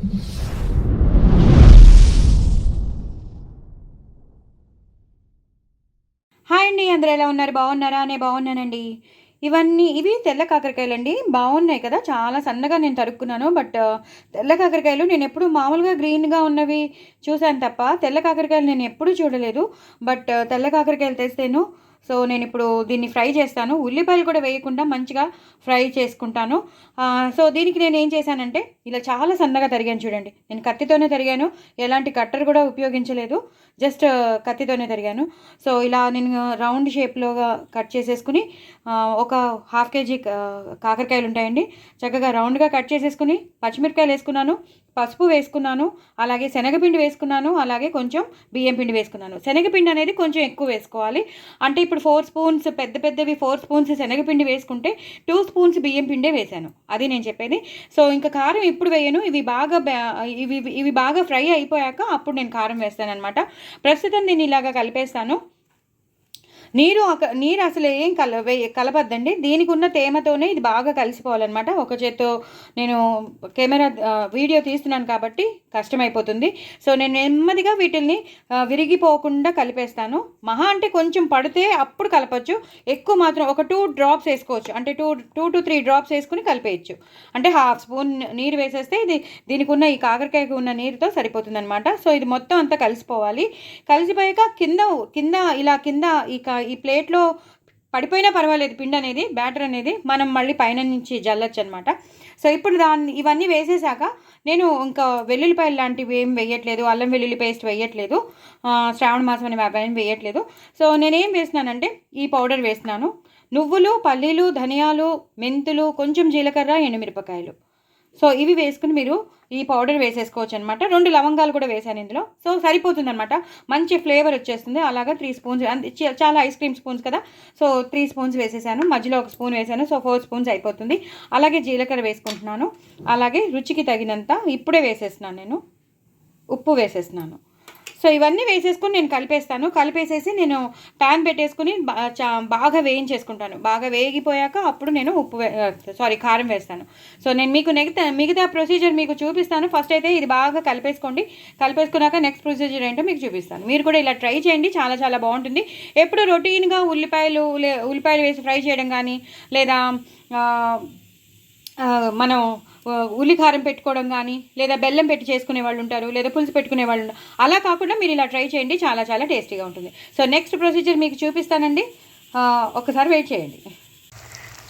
Hi అండి, అందరూ ఎలా ఉన్నారు? బాగున్నారా? నేను బాగున్నానండి. ఇవి తెల్ల కాకరకాయలండి. బాగున్నాయి కదా! చాలా సన్నగా నేను తరుక్కున్నాను. బట్ తెల్ల కాకరకాయలు నేను ఎప్పుడు మామూలుగా గ్రీన్‌గా ఉన్నవి చూసాను తప్ప, తెల్ల కాకరకాయలు నేను ఎప్పుడూ చూడలేదు. బట్ తెల్ల కాకరకాయలు తెస్తేను సో, నేనిప్పుడు దీన్ని ఫ్రై చేస్తాను. ఉల్లిపాయలు కూడా వేయకుండా మంచిగా ఫ్రై చేసుకుంటాను. సో, దీనికి నేనేం చేశానంటే, ఇలా చాలా సన్నగా తరిగాను చూడండి. నేను కత్తితోనే తరిగాను. ఎలాంటి కట్టర్ కూడా ఉపయోగించలేదు. జస్ట్ కత్తితోనే తరిగాను. సో, ఇలా నేను రౌండ్ షేప్‌లోగా కట్ చేసేసుకొని ఒక హాఫ్ కేజీ కాకరకాయలుంటాయండి. చక్కగా రౌండ్‌గా కట్ చేసేసుకొని, పచ్చిమిరపకాయలేసుకున్నాను, పసుపు వేసుకున్నాను, అలాగే శనగపిండి వేసుకున్నాను, అలాగే కొంచెం బియ్యం పిండి వేసుకున్నాను. శనగపిండి అనేది కొంచెం ఎక్కువ వేసుకోవాలి. అంటే ఇప్పుడు 4 స్పూన్స్ పెద్ద పెద్దవి 4 స్పూన్స్ శనగపిండి వేసుకుంటే 2 స్పూన్స్ బియ్యం పిండే వేశాను. అది నేను చెప్పేది. సో, ఇంకా కారం ఇప్పుడు వేయను. ఇవి బాగా ఫ్రై అయిపోయాక అప్పుడు నేను కారం వేస్తాననమాట. ప్రస్తుతం దీన్ని ఇలాగా కలిపేస్తాను. నీరు అసలు ఏం కలపద్దండి. దీనికి ఉన్న తేమతోనే ఇది బాగా కలిసిపోవాలన్నమాట. ఒక చేత్తో నేను వీడియో తీస్తున్నాను కాబట్టి కష్టమైపోతుంది. సో, నేను నెమ్మదిగా వీటిల్ని విరిగిపోకుండా కలిపేస్తాను. మహా అంటే కొంచెం పడితే అప్పుడు కలపొచ్చు. ఎక్కువ మాత్రం ఒక 2 డ్రాప్స్ వేసుకోవచ్చు. అంటే 2 to 3 డ్రాప్స్ వేసుకుని కలిపేయచ్చు. అంటే హాఫ్ స్పూన్ నీరు వేసేస్తే దీనికి ఉన్న ఈ కాకరకాయకు ఉన్న నీరుతో సరిపోతుందనమాట. సో, ఇది మొత్తం అంతా కలిసిపోవాలి. కలిసిపోయాక కింద ఈ ప్లేట్లో పడిపోయినా పర్వాలేదు, పిండి అనేది, బ్యాటర్ అనేది మనం మళ్ళీ పైన నుంచి జల్లొచ్చు అనమాట. సో, ఇప్పుడు ఇవన్నీ వేసేసాక నేను ఇంకా వెల్లుల్లిపాయలు లాంటివి ఏం వేయట్లేదు, అల్లం వెల్లుల్లి పేస్ట్ వేయట్లేదు, శ్రావణ మాసం అని అవన్నీ వేయట్లేదు. సో, నేనేం వేస్తున్నానంటే ఈ పౌడర్ వేస్తున్నాను. నువ్వులు, పల్లీలు, ధనియాలు, మెంతులు, కొంచెం జీలకర్ర, ఎండుమిరపకాయలు. సో, ఇవి వేసుకుని మీరు ఈ పౌడర్ వేసేసుకోవచ్చు అనమాట. 2 లవంగాలు కూడా వేసాను ఇందులో. సో, సరిపోతుందనమాట. మంచి ఫ్లేవర్ వచ్చేస్తుంది. అలాగా 3 స్పూన్స్, చాలా ఐస్ క్రీమ్ స్పూన్స్ కదా! సో, 3 స్పూన్స్ వేసేసాను. మధ్యలో 1 స్పూన్ వేసాను. సో, 4 స్పూన్స్ అయిపోతుంది. అలాగే జీలకర్ర వేసుకుంటున్నాను. అలాగే రుచికి తగినంత ఇప్పుడే వేసేస్తున్నాను నేను. ఉప్పు వేసేస్తున్నాను. సో, ఇవన్నీ వేసేసుకొని నేను కలిపేసేసి నేను ప్యాన్ పెట్టేసుకుని బాగా వేయించేసుకుంటాను. బాగా వేగిపోయాక అప్పుడు నేను కారం వేస్తాను. సో, నేను మీకు మిగతా ప్రొసీజర్ మీకు చూపిస్తాను. ఫస్ట్ అయితే ఇది బాగా కలిపేసుకోండి. కలిపేసుకున్నాక నెక్స్ట్ ప్రొసీజర్ ఏంటో మీకు చూపిస్తాను. మీరు కూడా ఇలా ట్రై చేయండి. చాలా చాలా బాగుంటుంది. ఎప్పుడు రొటీన్గా ఉల్లిపాయలు వేసి ఫ్రై చేయడం కానీ, లేదా మనం ఉల్లికారం పెట్టుకోవడం కానీ, లేదా బెల్లం పెట్టి చేసుకునే వాళ్ళు ఉంటారు, లేదా పులుసు పెట్టుకునే వాళ్ళు ఉంటారు. అలా కాకుండా మీరు ఇలా ట్రై చేయండి. చాలా చాలా టేస్టీగా ఉంటుంది. సో, నెక్స్ట్ ప్రొసీజర్ మీకు చూపిస్తానండి. ఒకసారి వెయిట్ చేయండి.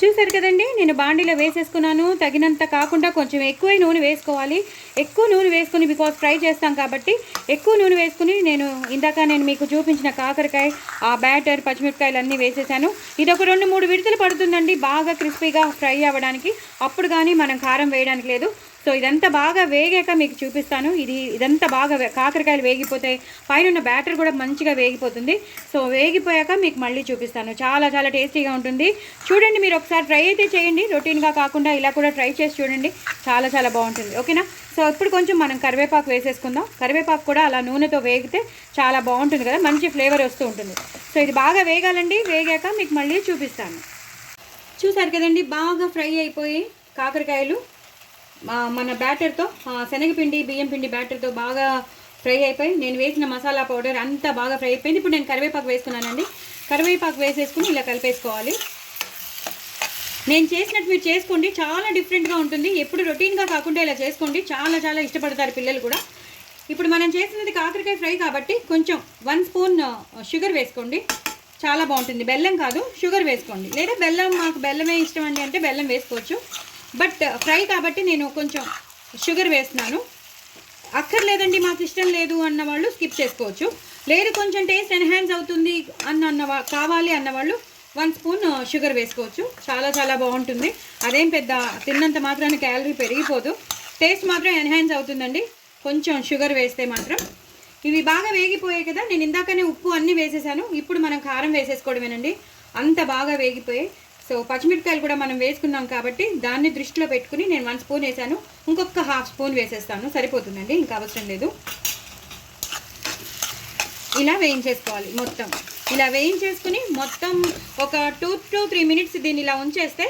చూసారు కదండి, నేను బాండీలో వేసేసుకున్నాను. తగినంత కాకుండా కొంచెం ఎక్కువ నూనె వేసుకోవాలి. ఎక్కువ నూనె వేసుకుని, బికాజ్ ఫ్రై చేస్తాం కాబట్టి ఎక్కువ నూనె వేసుకుని నేను మీకు చూపించిన కాకరకాయ, ఆ బ్యాటర్, పచ్చిమిరపకాయలు అన్నీ వేసేసాను. ఇది ఒక 2-3 విడతలు పడుతుందండి బాగా క్రిస్పీగా ఫ్రై అవ్వడానికి. అప్పుడు కానీ మనం కారం వేయడానికి లేదు. సో, ఇదంతా బాగా వేగాక మీకు చూపిస్తాను. ఇదంతా బాగా కాకరకాయలు వేగిపోతాయి, పైన ఉన్న బ్యాటర్ కూడా మంచిగా వేగిపోతుంది. సో, వేగిపోయాక మీకు మళ్ళీ చూపిస్తాను. చాలా చాలా టేస్టీగా ఉంటుంది. చూడండి, మీరు ఒకసారి ట్రై అయితే చేయండి. రొటీన్గా కాకుండా ఇలా కూడా ట్రై చేసి చూడండి. చాలా చాలా బాగుంటుంది. ఓకేనా? సో, ఇప్పుడు కొంచెం మనం కరివేపాకు వేసేసుకుందాం. కరివేపాకు కూడా అలా నూనెతో వేగితే చాలా బాగుంటుంది కదా, మంచి ఫ్లేవర్ వస్తూ ఉంటుంది. సో, ఇది బాగా వేగాలండి. వేగాక మీకు మళ్ళీ చూపిస్తాను. చూసారు కదండి, బాగా ఫ్రై అయిపోయి కాకరకాయలు మన బ్యాటర్తో, శనగపిండి, బియ్యం పిండి బ్యాటర్తో బాగా ఫ్రై అయిపోయి, నేను వేసిన మసాలా పౌడర్ అంతా బాగా ఫ్రై అయిపోయింది. ఇప్పుడు నేను కరివేపాకు వేసుకున్నానండి. కరివేపాకు వేసేసుకుని ఇలా కలిపేసుకోవాలి. నేను చేసినట్టు మీరు చేసుకోండి. చాలా డిఫరెంట్గా ఉంటుంది. ఎప్పుడు రొటీన్గా కాకుండా ఇలా చేసుకోండి. చాలా చాలా ఇష్టపడతారు పిల్లలు కూడా. ఇప్పుడు మనం చేసినది కాకరకాయ ఫ్రై కాబట్టి కొంచెం 1 స్పూన్ షుగర్ వేసుకోండి. చాలా బాగుంటుంది. బెల్లం కాదు, షుగర్ వేసుకోండి. లేదా మాకు బెల్లమే ఇష్టం అండి అంటే బెల్లం వేసుకోవచ్చు. బట్ ఫ్రై కాబట్టి నేను కొంచెం షుగర్ వేస్తున్నాను. అక్కర్లేదండి, మాకు ఇష్టం లేదు అన్నవాళ్ళు స్కిప్ చేసుకోవచ్చు. లేదు కొంచెం టేస్ట్ ఎన్హాన్స్ అవుతుంది కావాలి అన్నవాళ్ళు 1 స్పూన్ షుగర్ వేసుకోవచ్చు. చాలా చాలా బాగుంటుంది. అదేం పెద్ద తిన్నంత మాత్రాన క్యాలరీ పెరిగిపోదు, టేస్ట్ మాత్రం ఎన్హాన్స్ అవుతుందండి కొంచెం షుగర్ వేస్తే మాత్రం. ఇవి బాగా వేగిపోయాయి కదా, నేను ఇందాకనే ఉప్పు అన్నీ వేసేసాను. ఇప్పుడు మనం కారం వేసేసుకోవడమేనండి. అంత బాగా వేగిపోయాయి. సో, పచ్చిమిరపకాయలు కూడా మనం వేసుకున్నాం కాబట్టి దాన్ని దృష్టిలో పెట్టుకుని నేను 1 స్పూన్ వేసాను. ఇంకొక హాఫ్ స్పూన్ వేసేస్తాను, సరిపోతుందండి, ఇంకా అవసరం లేదు. ఇలా వేయించేసుకోవాలి మొత్తం. ఇలా వేయించేసుకుని మొత్తం ఒక 2 to 3 మినిట్స్ దీన్ని ఇలా ఉంచేస్తే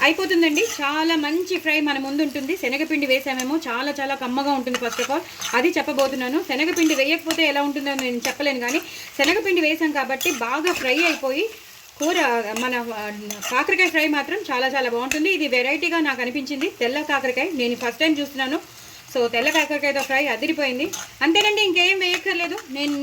అయిపోతుందండి. చాలా మంచి ఫ్రై మన ముందు ఉంటుంది. శనగపిండి వేసామేమో చాలా చాలా కమ్మగా ఉంటుంది. ఫస్ట్ ఆఫ్ ఆల్ అది చెప్పబోతున్నాను. శనగపిండి వేయకపోతే ఎలా ఉంటుందో నేను చెప్పలేను, కానీ శనగపిండి వేసాం కాబట్టి బాగా ఫ్రై అయిపోయి కూర మన కాకరకాయ ఫ్రై మాత్రం చాలా చాలా బాగుంటుంది. ఇది వెరైటీగా నాకు అనిపించింది. తెల్ల కాకరకాయ నేను ఫస్ట్ టైం చూస్తున్నాను. సో తెల్ల కాకరకాయతో ఫ్రై అదిరిపోయింది. అంతేనండి, ఇంకేం వేయక్కర్లేదు.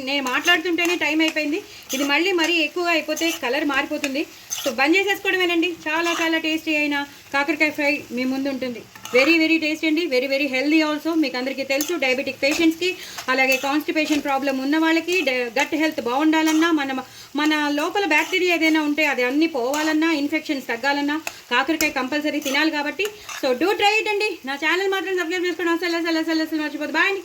నేను మాట్లాడుతుంటేనే టైం అయిపోయింది. ఇది మరీ ఎక్కువగా అయిపోతే కలర్ మారిపోతుంది. సో బంద్ చేసేసుకోవడమేనండి. చాలా చాలా టేస్టీ అయిన కాకరకాయ ఫ్రై మీ ముందు ఉంటుంది. వెరీ వెరీ టేస్టీ అండి, వెరీ వెరీ హెల్దీ ఆల్సో. మీకు అందరికీ తెలుసు, డయాబెటిక్ పేషెంట్స్కి, అలాగే కాన్స్టిపేషన్ ప్రాబ్లం ఉన్న వాళ్ళకి, గట్ హెల్త్ బాగుండాలన్నా, మన లోపల బ్యాక్టీరియా ఏదైనా ఉంటే అది అన్నీ పోవాలన్నా, ఇన్ఫెక్షన్స్ తగ్గాలన్నా కాకరకాయ కంపల్సరీ తినాలి కాబట్టి సో డూ ట్రై ఇట్ అండి. నా ఛానల్ మాత్రం సబ్స్క్రైబ్ చేసుకోవడం అసలు మర్చిపోదు. బాయ్ అండి.